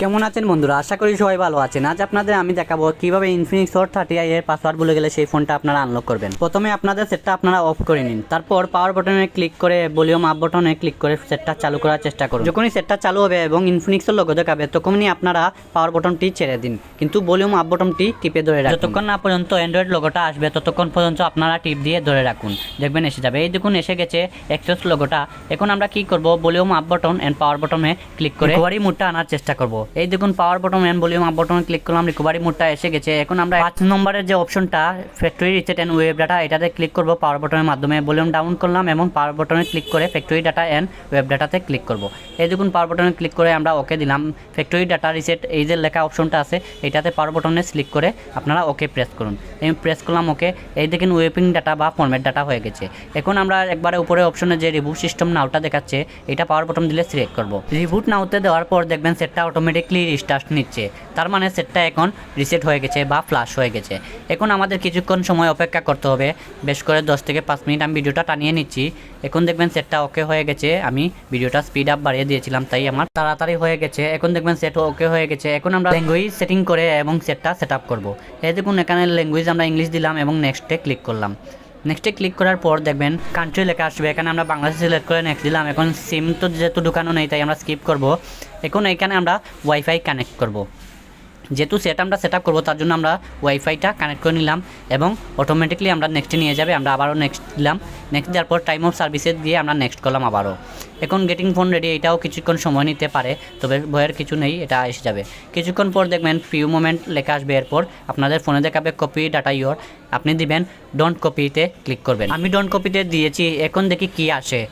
কেমন আছেন বন্ধুরা? আশা করি সবাই ভালো আছেন। আজ আপনাদের আমি দেখাবো কিভাবে ইনফিনিক্স হট 30i এর পাসওয়ার্ড ভুলে গেলে সেই ফোনটা আপনারা আনলক করবেন। প্রথমে আপনাদের সেটটা আপনারা অফ করে নিন, তারপর পাওয়ার বাটনে ক্লিক করে ভলিউম আপ বাটনে ক্লিক করে সেটটা চালু করার চেষ্টা করুন। যখনই সেটটা চালু হবে এবং ইনফিনিক্সের লোগো দেখাবে তখনই আপনারা পাওয়ার বাটনটি ছেড়ে দিন, কিন্তু ভলিউম আপ বাটনটি টিপে ধরে রাখুন। যতক্ষণ না পর্যন্ত অ্যান্ড্রয়েড লোগোটা আসবে ততক্ষণ পর্যন্ত আপনারা টিপ দিয়ে ধরে রাখুন, দেখবেন এসে যাবে। এই দেখুন এসে গেছে এক্সেস লোগোটা। এখন আমরা কি করব, volume up button and power বাটনে ক্লিক করে রিকভারি মোডটা আনার চেষ্টা করব। এই দেখুন power button and volume up বাটনে ক্লিক করলাম, রিকভারি মোডটা এসে গেছে। এখন আমরা 5 নম্বরের যে অপশনটা factory reset and wipe data, এটাতে ক্লিক করব পাওয়ার বাটনের মাধ্যমে। ভলিউম ডাউন করলাম এবং পাওয়ার বাটনে ক্লিক করে ফ্যাক্টরি ডাটা এন্ড ওয়েব ডাটাতে ক্লিক করব। এই দেখুন পাওয়ার বাটনে ক্লিক করে আমরা ওকে দিলাম। ফ্যাক্টরি ডাটা রিসেট এই যে লেখা অপশনটা আছে এটাতে পাওয়ার বাটনে ক্লিক করে আপনারা ওকে প্রেস করুন। আমি প্রেস করলাম ওকে। এই দেখেন ওয়েপিং ডাটা বা ফরম্যাট ডাটা হয়ে গেছে। এখন আমরা একবারে উপরে অপশনে যে রিবুট সিস্টেম নাওটা দেখাচ্ছে এটা পাওয়ার বাটন দিলে সিলেক্ট করব। রিবুট নাওতে দেওয়ার পর দেখবেন সেটটা অটোমেটিকলি রিস্টার্ট নিচ্ছে, তার মানে সেটটা এখন রিসেট হয়ে গেছে বা ফ্লাশ হয়ে গেছে। এখন আমাদের কিছুক্ষণ সময় অপেক্ষা করতে হবে, বেশ করে 10 থেকে 5 মিনিট। আমি ভিডিওটা টানিয়ে নিচ্ছি। এখন দেখবেন সেটটা ওকে হয়ে গেছে। আমি ভিডিওটা স্পিড আপ বাড়িয়ে দিয়েছিলাম তাই আমার তাড়াতাড়ি হয়ে গেছে। এখন দেখবেন সেট ওকে হয়ে গেছে। এখন আমরা ল্যাঙ্গুয়েজ সেটিং করে এবং সেটটা সেট আপ করবো। এই দেখুন এখানে ল্যাঙ্গুয়েজ আমরা ইংলিশ দিলাম এবং নেক্সটে ক্লিক করলাম। নেক্সটে ক্লিক করার পর দেখবেন কান্ট্রি লেখা আসবে, এখানে আমরা বাংলাদেশ সিলেক্ট করে নেক্সট দিলাম। এখন সিম তো যেহেতু ঢুকানো নেই তাই আমরা স্কিপ করব। এখন এখানে আমরা ওয়াইফাই কানেক্ট করব। যেহেতু সেট আমরা সেট আপ করবো তার জন্য আমরা ওয়াইফাইটা কানেক্ট করে নিলাম এবং অটোমেটিকলি আমরা নেক্সটে নিয়ে যাবে। আমরা আবারও নেক্সট দিলাম। নেক্সট দেওয়ার পর টাইম অফ সার্ভিসে দিয়ে আমরা নেক্সট করলাম আবারও। এখন গেটিং ফোন রেডি, এটাও কিছুক্ষণ সময় নিতে পারে, তবে ভয়ের কিছু নেই, এটা এসে যাবে। কিছুক্ষণ পর দেখবেন ফিউ মোমেন্ট লেখা আসবে। এরপর আপনাদের ফোনে দেখাবে কপি ডাটা ইয়োর, আপনি দিবেন ডোন্ট কপিতে ক্লিক করবেন। আমি ডোন্ট কপিতে দিয়েছি। এখন দেখি কি আসে।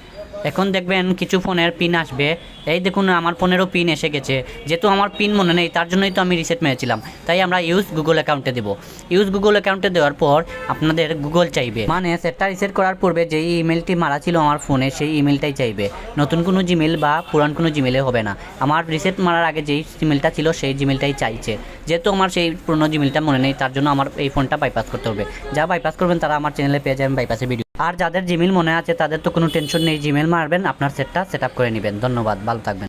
এখন দেখবেন কিছু ফোনের পিন আসবে। এই দেখুন আমার ফোনেরও পিন এসে গেছে। যেহেতু আমার পিন মনে নেই তার জন্যই তো আমি রিসেট মেরেছিলাম, তাই আমরা ইউজ গুগল অ্যাকাউন্টে দেবো। ইউজ গুগল অ্যাকাউন্টে দেওয়ার পর আপনাদের গুগল চাইবে, মানে সেটটা রিসেট করার পূর্বে যেই ইমেলটি মারা ছিল আমার ফোনে সেই ইমেলটাই চাইবে। নতুন কোনো জিমেল বা পুরান কোনো জিমেলে হবে না। আমার রিসেট মারার আগে যেই জিমেলটা ছিল সেই জিমেলটাই চাইছে। যেহেতু আমার সেই পুরনো জিমেলটা মনে নেই তার জন্য আমার এই ফোনটা বাইপাস করতে হবে। যা বাইপাস করবেন তারা আমার চ্যানেলে পেয়ে যাবেন বাইপাসের ভিডিও। আর যাদের জিমেল মনে আছে তাদের তো কোনো টেনশন নেই, জিমেল মারবেন, আপনার সেটটা সেট আপ করে নেবেন। ধন্যবাদ, ভালো থাকবেন।